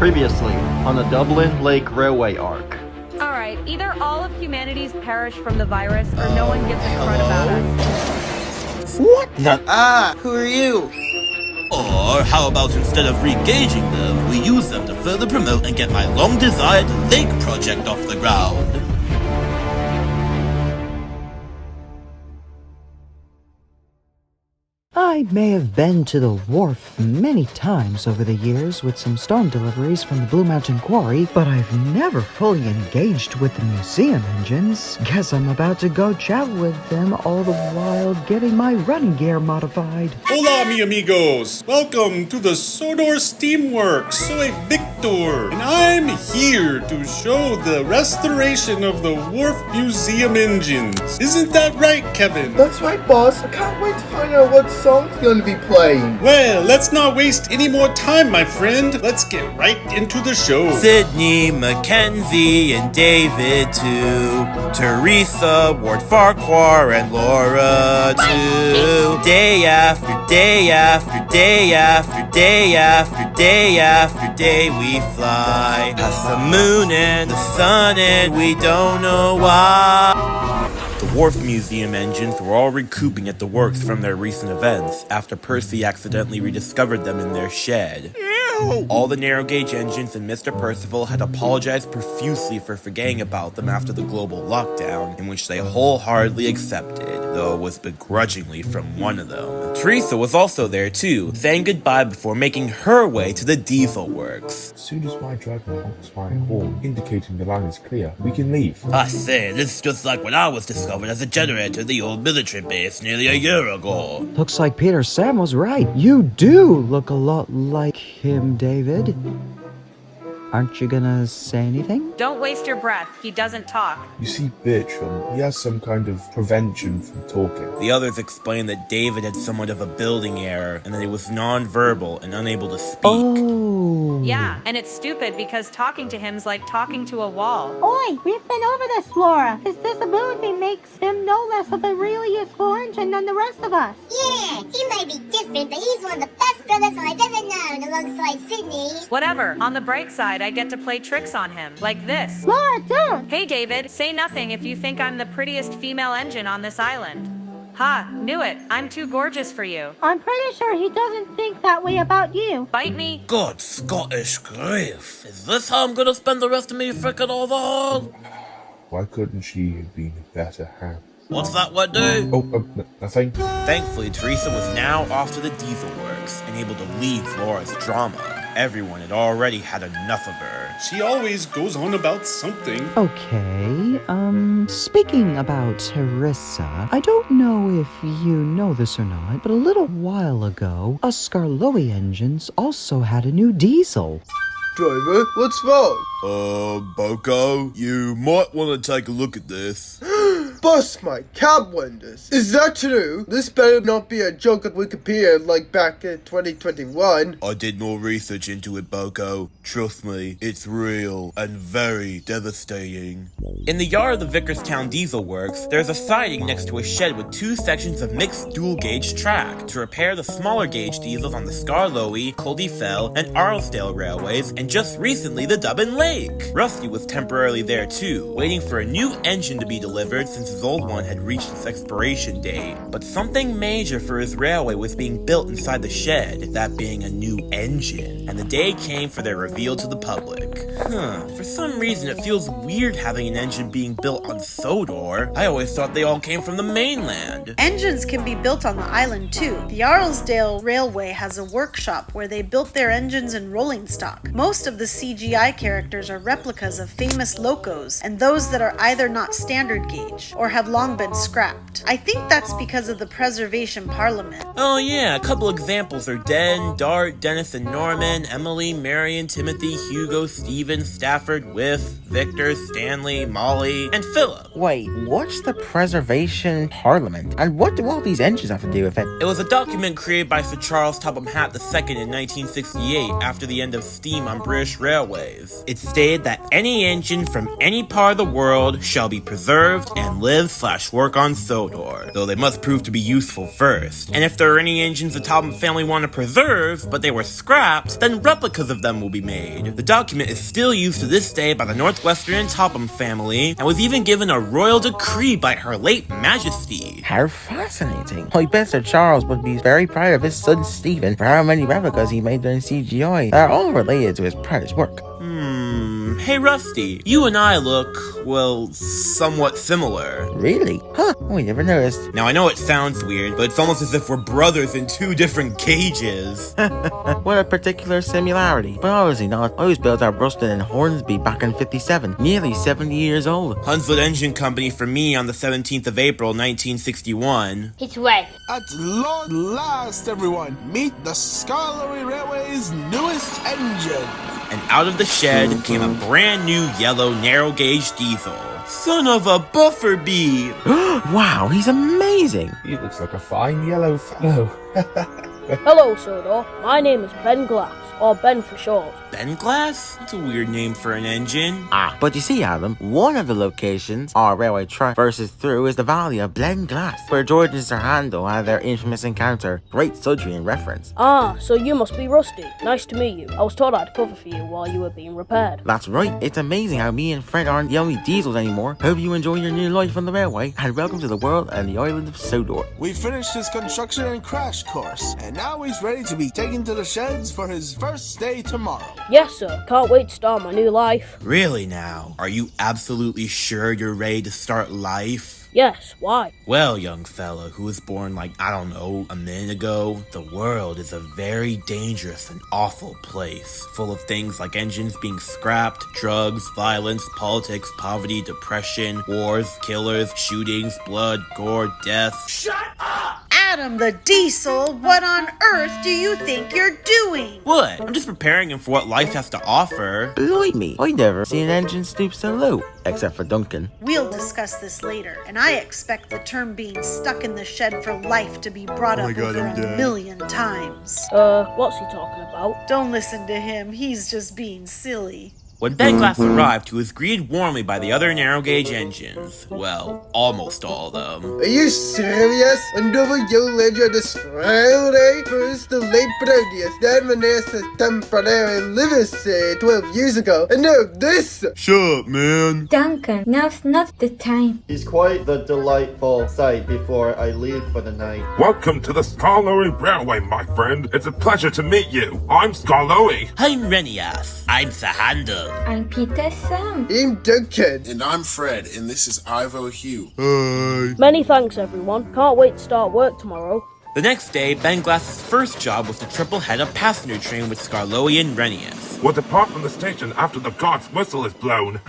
Previously on the Dublin Lake Railway arc. Alright, either all of humanity's perished from the virus or no one gives a crud about us. What the? Who are you? Or how about instead of re-gauging them, we use them to further promote and get my long-desired lake project off the ground? I may have been to the wharf many times over the years with some stone deliveries from the Blue Mountain Quarry, but I've never fully engaged with the museum engines. Guess I'm about to go chat with them all the while getting my running gear modified. Hola, mi amigos! Welcome to the Sodor Steamworks. Soy Victor, and I'm here to show the restoration of the Wharf Museum engines. Isn't that right, Kevin? That's right, boss. I can't wait to find out what song's going to be playing. Well, let's not waste any more time, my friend. Let's get right into the show. Sydney, Mackenzie, and David too. Teresa, Ward Farquhar, and Laura too. Day after day after day after day after day after day we fly past the moon and the sun and we don't know why. The Wharf Museum engines were all recouping at the works from their recent events after Percy accidentally rediscovered them in their shed. All the narrow gauge engines and Mr. Percival had apologized profusely for forgetting about them after the global lockdown, in which they wholeheartedly accepted, though it was begrudgingly from one of them. Teresa was also there too, saying goodbye before making her way to the diesel works. As soon as my driver honks my horn, indicating the line is clear, we can leave. I say, this is just like when I was discovered as a generator at the old military base nearly a year ago. Looks like Peter Sam was right. You do look a lot like him, David. Aren't you gonna say anything? Don't waste your breath, he doesn't talk. You see, bitch, he has some kind of prevention from talking. The others explained that David had somewhat of a building error and that he was non-verbal and unable to speak. Oh. Yeah, and it's stupid because talking to him's like talking to a wall. Oi, we've been over this, Laura. His disability makes him no less of a really useful engine than the rest of us. Yeah, he may be different, but he's one of the best brothers I've ever known alongside Sydney. Whatever, on the bright side, I get to play tricks on him, like this. Laura, don't! Hey David, say nothing if you think I'm the prettiest female engine on this island. Ha, knew it, I'm too gorgeous for you. I'm pretty sure he doesn't think that way about you. Bite me? God Scottish grief. Is this how I'm gonna spend the rest of me frickin' overhaul? Why couldn't she have been a better hand? What's that what do? Nothing. Thankfully, Teresa was now off to the diesel works and able to leave Laura's drama. Everyone had already had enough of her. She always goes on about something. Okay, speaking about Teresa, I don't know if you know this or not, but a little while ago, us Scarlowy engines also had a new diesel. Driver, what's wrong? Boko, you might want to take a look at this. Bust my cab windows. Is that true? This better not be a joke at Wikipedia like back in 2021. I did more research into it, Boko. Trust me, it's real and very devastating. In the yard of the Vickerstown Diesel Works, there's a siding next to a shed with two sections of mixed dual-gauge track to repair the smaller gauge diesels on the Scarlowy, Culdee Fell, and Arlesdale railways, and just recently the Dublin Lake. Rusty was temporarily there too, waiting for a new engine to be delivered since his old one had reached its expiration date. But something major for his railway was being built inside the shed, that being a new engine, and the day came for their reveal to the public. For some reason it feels weird having an engine being built on Sodor. I always thought they all came from the mainland. Engines can be built on the island too. The Arlesdale Railway has a workshop where they built their engines in rolling stock. Most of the CGI characters are replicas of famous locos, and those that are either not standard gauge or have long been scrapped. I think that's because of the Preservation Parliament. Oh yeah, a couple examples are Den, Dart, Dennis and Norman, Emily, Marion, Timothy, Hugo, Stephen, Stafford, Whiff, Victor, Stanley, Molly, and Philip. Wait, what's the Preservation Parliament? And what do all these engines have to do with it? It was a document created by Sir Charles Topham Hatt II in 1968 after the end of steam on British railways. It stated that any engine from any part of the world shall be preserved and live/work on Sodor. Sodor, though they must prove to be useful first. And if there are any engines the Topham family want to preserve, but they were scrapped, then replicas of them will be made. The document is still used to this day by the Northwestern and Topham family, and was even given a royal decree by Her late Majesty. How fascinating. I bet Sir Charles would be very proud of his son Stephen for how many replicas he made in CGI that are all related to his proudest work. Hey Rusty, you and I look, well, somewhat similar. Really? Huh, we never noticed. Now I know it sounds weird, but it's almost as if we're brothers in two different gauges. What a particular similarity. But obviously not. I was built at Ruston and Hornsby back in 57, nearly 70 years old. Hunslet Engine Company for me on the 17th of April, 1961. It's right. At long last, everyone, meet the Scarlery Railway's newest engine. And out of the shed came a brand new yellow narrow gauge diesel. Son of a buffer bee! Wow, he's amazing! He looks like a fine yellow fellow. Hello, Sodor. My name is Ben Glass, or Ben for short. Ben Glass? That's a weird name for an engine. But you see, Adam, one of the locations our railway traverses through is the Valley of Blen Glass, where George and Sir Handel had their infamous encounter. Great Sudrian reference. Ah, so you must be Rusty. Nice to meet you. I was told I'd cover for you while you were being repaired. That's right. It's amazing how me and Fred aren't the only diesels anymore. Hope you enjoy your new life on the railway, and welcome to the world and the island of Sodor. We finished his construction and crash course, and now he's ready to be taken to the sheds for his first day tomorrow. Yes, sir. Can't wait to start my new life. Really now? Are you absolutely sure you're ready to start life? Yes, why? Well, young fella who was born like, I don't know, a minute ago, the world is a very dangerous and awful place, full of things like engines being scrapped, drugs, violence, politics, poverty, depression, wars, killers, shootings, blood, gore, death. Shut up! Adam the Diesel, what on earth do you think you're doing? What? I'm just preparing him for what life has to offer. Blimey, I never seen an engine stoop so low, except for Duncan. We'll discuss this later, and I expect the term being stuck in the shed for life to be brought up over a million times. What's he talking about? Don't listen to him, he's just being silly. When Ben Glass arrived, he was greeted warmly by the other narrow gauge engines. Well, almost all of them. Are you serious? Another young legend this Friday? First the late Brodius, then Vanessa temporary livers 12 years ago, and now this! Shut up, man. Duncan, now's not the time. He's quite the delightful sight before I leave for the night. Welcome to the Scarlery Railway, my friend. It's a pleasure to meet you. I'm Scarlery. I'm Renias. I'm Sir Handel. I'm Peter Sam. I'm Duncan. And I'm Fred, and this is Ivo Hugh. Many thanks, everyone. Can't wait to start work tomorrow. The next day, Ben Glass's first job was to triple head a passenger train with Scarloey and Renius. We'll depart from the station after the guard's whistle is blown.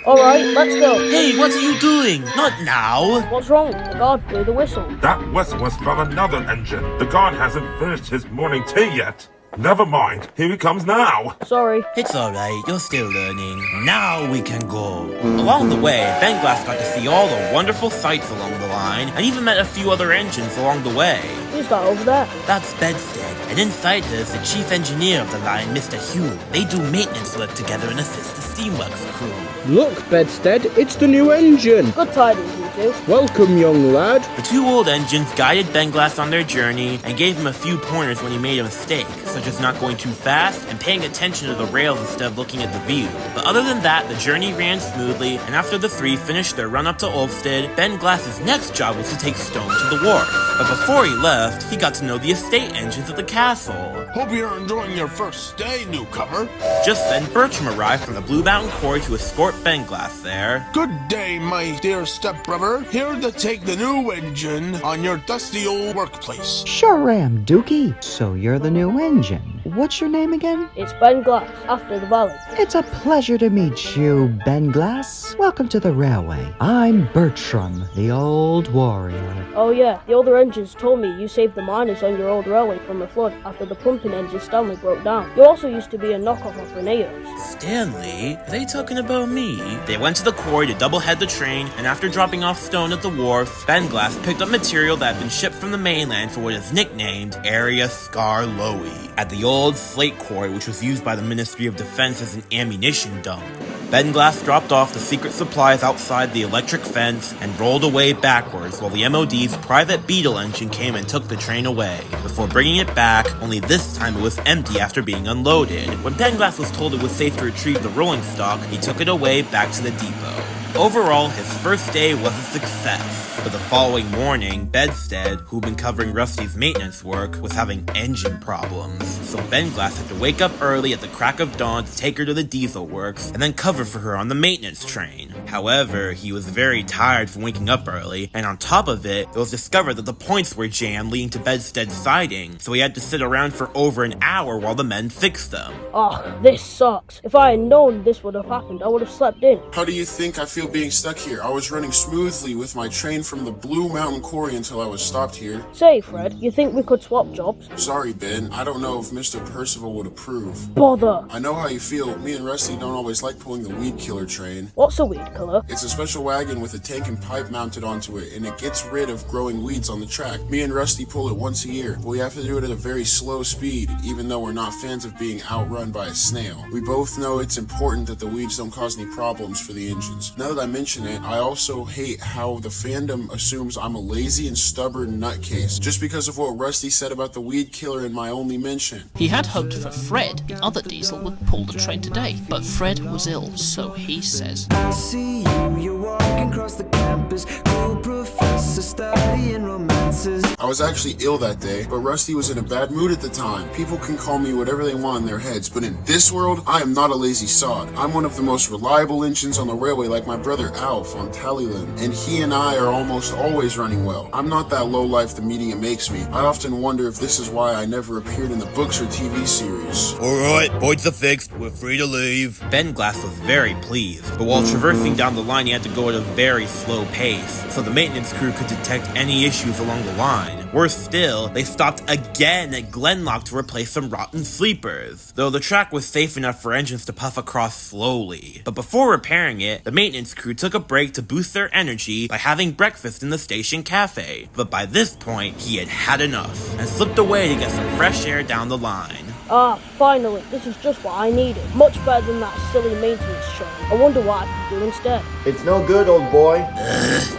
Alright, let's go. Hey, what are you doing? Not now. What's wrong? The guard blew the whistle. That whistle was from another engine. The guard hasn't finished his morning tea yet. Never mind, here he comes now. Sorry. It's alright, you're still learning. Now we can go. Along the way, Ben Glass got to see all the wonderful sights along the line, and even met a few other engines along the way. Who's that over there? That's Bedstead, and inside her is the chief engineer of the line, Mr. Hugh. They do maintenance work together and assist the Steamworks crew. Look, Bedstead, it's the new engine. Good tidings, you two. Welcome, young lad. The two old engines guided Ben Glass on their journey and gave him a few pointers when he made a mistake, such as not going too fast and paying attention to the rails instead of looking at the view. But other than that, the journey ran smoothly, and after the three finished their run up to Ulfstead, Ben Glass's next job was to take Stone to the wharf. But before he left, he got to know the estate engines at the castle. Hope you're enjoying your first day, newcomer. Just then, Bertram arrived from the Blue Mountain Quarry to escort Ben Glass there. Good day, my dear stepbrother. Here to take the new engine on your dusty old workplace. Sure am, Dookie. So you're the new engine. What's your name again? It's Ben Glass, after the valley. It's a pleasure to meet you, Ben Glass. Welcome to the railway. I'm Bertram, the old warrior. Oh yeah, the older engines told me you saved the miners on your old railway from a flood after the pumping engine Stanley broke down. You also used to be a knockoff of Reneo's. Stanley? Are they talking about me? They went to the quarry to double head the train, and after dropping off Stone at the wharf, Ben Glass picked up material that had been shipped from the mainland for what is nicknamed Area Scarloey. At the old old slate quarry which was used by the Ministry of Defense as an ammunition dump. Ben Glass dropped off the secret supplies outside the electric fence and rolled away backwards while the MOD's private Beetle engine came and took the train away, before bringing it back, only this time it was empty after being unloaded. When Ben Glass was told it was safe to retrieve the rolling stock, he took it away back to the depot. Overall, his first day was a success, but the following morning, Bedstead, who'd been covering Rusty's maintenance work, was having engine problems. So Ben Glass had to wake up early at the crack of dawn to take her to the diesel works and then cover for her on the maintenance train. However, he was very tired from waking up early, and on top of it, it was discovered that the points were jammed leading to Bedstead's siding, so he had to sit around for over an hour while the men fixed them. Oh, this sucks. If I had known this would have happened, I would have slept in. How do you think I feel being stuck here? I was running smoothly with my train from the Blue Mountain Quarry until I was stopped here. Say, Fred, you think we could swap jobs? Sorry, Ben. I don't know if Mr. Percival would approve. Bother. I know how you feel. Me and Rusty don't always like pulling the weed killer train. What's a weed killer? It's a special wagon with a tank and pipe mounted onto it, and it gets rid of growing weeds on the track. Me and Rusty pull it once a year, but we have to do it at a very slow speed, even though we're not fans of being outrun by a snail. We both know it's important that the weeds don't cause any problems for the engines. Now that I mention it, I also hate how the fandom assumes I'm a lazy and stubborn nutcase, just because of what Rusty said about the weed killer in my only mention. He had hoped for Fred, the other diesel, would pull the train today, but Fred was ill, so he says. I see you, you're walking across the campus, cool professor studying romances. I was actually ill that day, but Rusty was in a bad mood at the time. People can call me whatever they want in their heads, but in this world, I am not a lazy sod. I'm one of the most reliable engines on the railway, like my brother Alf on Tallyland, and he and I are almost always running well. I'm not that low-life the media makes me. I often wonder if this is why I never appeared in the books or TV series. Alright, points are fixed, we're free to leave. Ben Glass was very pleased, but while traversing down the line he had to go at a very slow pace, so the maintenance crew could detect any issues along the line. Worse still, they stopped again at Glenlock to replace some rotten sleepers, though the track was safe enough for engines to puff across slowly. But before repairing it, the maintenance crew took a break to boost their energy by having breakfast in the station cafe. But by this point, he had had enough, and slipped away to get some fresh air down the line. Ah, finally, this is just what I needed. Much better than that silly maintenance train. I wonder what I can do instead. It's no good, old boy.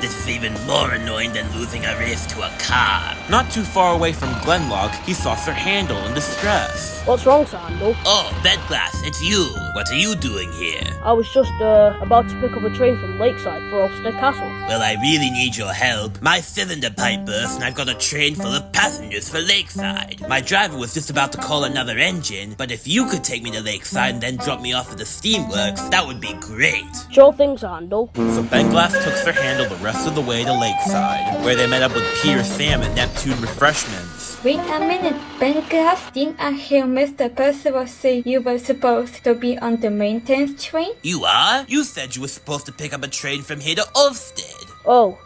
This is even more annoying than losing a race to a car. Not too far away from Glenlock, he saw Sir Handel in distress. What's wrong, Sir Handel? Oh, Bedglass, it's you. What are you doing here? I was just, about to pick up a train from Lakeside for Ulster Castle. Well, I really need your help. My cylinder pipe burst and I've got a train full of passengers for Lakeside. My driver was just about to call another engine, but if you could take me to Lakeside and then drop me off at the steamworks, that would be great. Sure thing, Sir Handel. So Ben Glass took Sir Handel the rest of the way to Lakeside, where they met up with Peter Sam at Neptune Refreshments. Wait a minute, Ben Glass, didn't I hear Mr. Percival say you were supposed to be on the maintenance train? You are? You said you were supposed to pick up a train from here to Ulstead. Oh,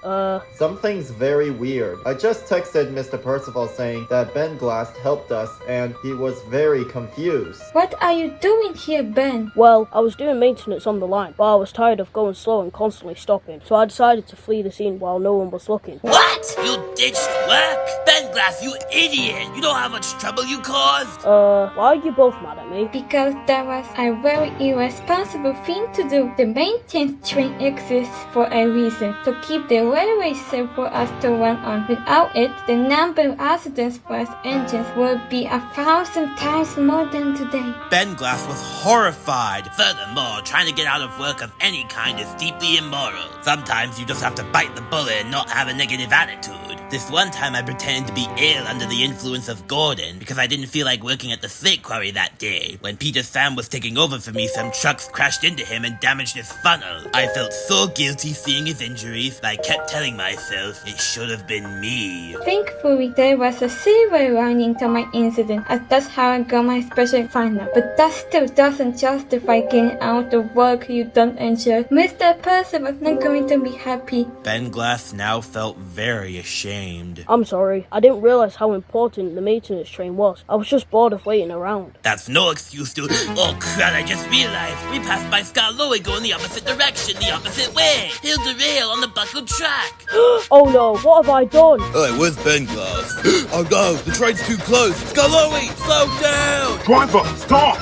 Something's very weird. I just texted Mr. Percival saying that Ben Glass helped us and he was very confused. What are you doing here, Ben? Well, I was doing maintenance on the line, but I was tired of going slow and constantly stopping, so I decided to flee the scene while no one was looking. What? You ditched work? Ben Glass, you idiot! You know how much trouble you caused? Why are you both mad at me? Because that was a very irresponsible thing to do. The maintenance train exists for a reason, to keep the railway safe for us to run on. Without it, the number of accidents for us engines would be 1,000 times more than today. Ben Glass was horrified. Furthermore, trying to get out of work of any kind is deeply immoral. Sometimes you just have to bite the bullet and not have a negative attitude. This one time I pretended to be ill under the influence of Gordon because I didn't feel like working at the slate quarry that day. When Peter Sam was taking over for me, some trucks crashed into him and damaged his funnel. I felt so guilty seeing his injuries that I kept telling myself it should have been me. Thankfully, there was a silver lining to my incident, as that's how I got my special final. But that still doesn't justify getting out of work you don't enjoy. Mr. Percival's not going to be happy. Ben Glass now felt very ashamed. ashamed. I'm sorry. I didn't realize how important the maintenance train was. I was just bored of waiting around. That's no excuse to... Oh crap, I just realized. We passed by Scarloey going the opposite direction, the opposite way. He'll derail on the buckled track. Oh no, what have I done? Hey, where's Benglass? Oh no, the train's too close. Scarloey, slow down! Driver, stop!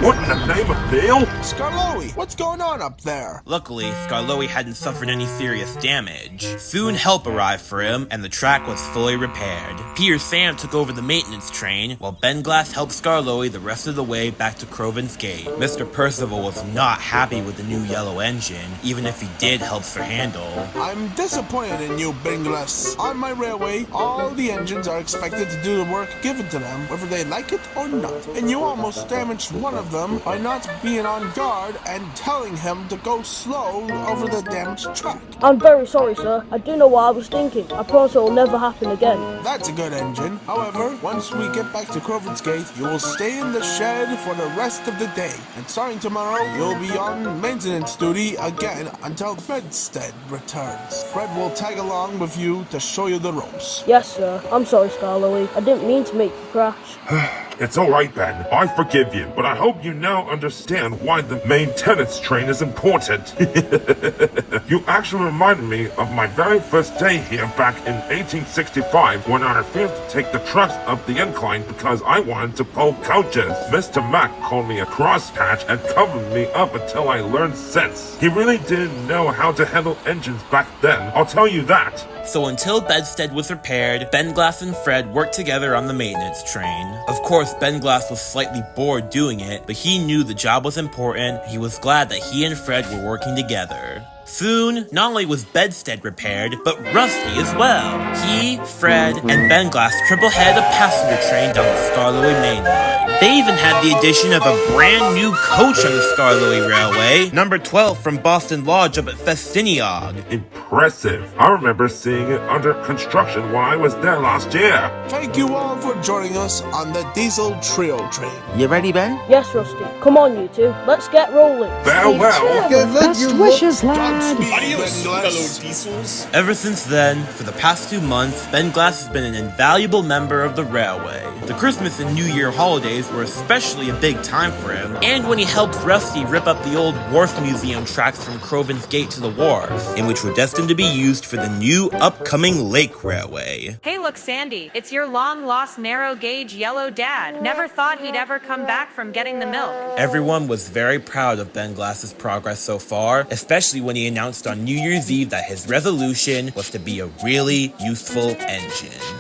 What in the name of Dale? Scarloey, what's going on up there? Luckily, Scarloey hadn't suffered any serious damage. Soon help arrived for him, and the track was fully repaired. Peter Sam took over the maintenance train, while Benglass helped Scarloey the rest of the way back to Croven's Gate. Mr. Percival was not happy with the new yellow engine, even if he did help Sir Handel. I'm disappointed in you, Benglass. On my railway, all the engines are expected to do the work given to them, whether they like it or not. And you almost damaged one of them by not being on guard and telling him to go slow over the damaged track. I'm very sorry, sir. I do know what I was thinking. I promise it will never happen again. That's a good engine. However, once we get back to Croven's Gate, you will stay in the shed for the rest of the day. And starting tomorrow, you'll be on maintenance duty again until Bedstead returns. Fred will tag along with you to show you the ropes. Yes, sir. I'm sorry, Scarloey. I didn't mean to make you crash. It's alright, Ben. I forgive you, but I hope you now understand why the maintenance train is important. You actually reminded me of my very first day here back in 1865 when I refused to take the trust up the incline because I wanted to pull coaches. Mr. Mack called me a crosspatch and covered me up until I learned sense. He really didn't know how to handle engines back then, I'll tell you that. So until Bedstead was repaired, Benglass and Fred worked together on the maintenance train. Of course, Benglass was slightly bored doing it, but he knew the job was important. He was glad that he and Fred were working together. Soon, not only was Bedstead repaired, but Rusty as well. He, Fred, and Benglass triple-headed a passenger train down the Scarloey main line. They even had the addition of a brand new coach on the Scarloey Railway, number 12 from Boston Lodge up at Festiniog. Impressive. I remember seeing it under construction when I was there last year. Thank you all for joining us on the Diesel Trio train. You ready, Ben? Yes, Rusty. Come on, you two. Let's get rolling. Farewell. Best wishes, lad. Adios, fellow diesels. Ever since then, for the past 2 months, Benglass has been an invaluable member of the railway. The Christmas and New Year holidays were especially a big time for him, and when he helped Rusty rip up the old Wharf Museum tracks from Croven's Gate to the wharf, in which were destined to be used for the new upcoming Lake Railway. Hey look, Sandy, it's your long-lost narrow-gauge yellow dad. Never thought he'd ever come back from getting the milk. Everyone was very proud of Benglass's progress so far, especially when he announced on New Year's Eve that his resolution was to be a really useful engine.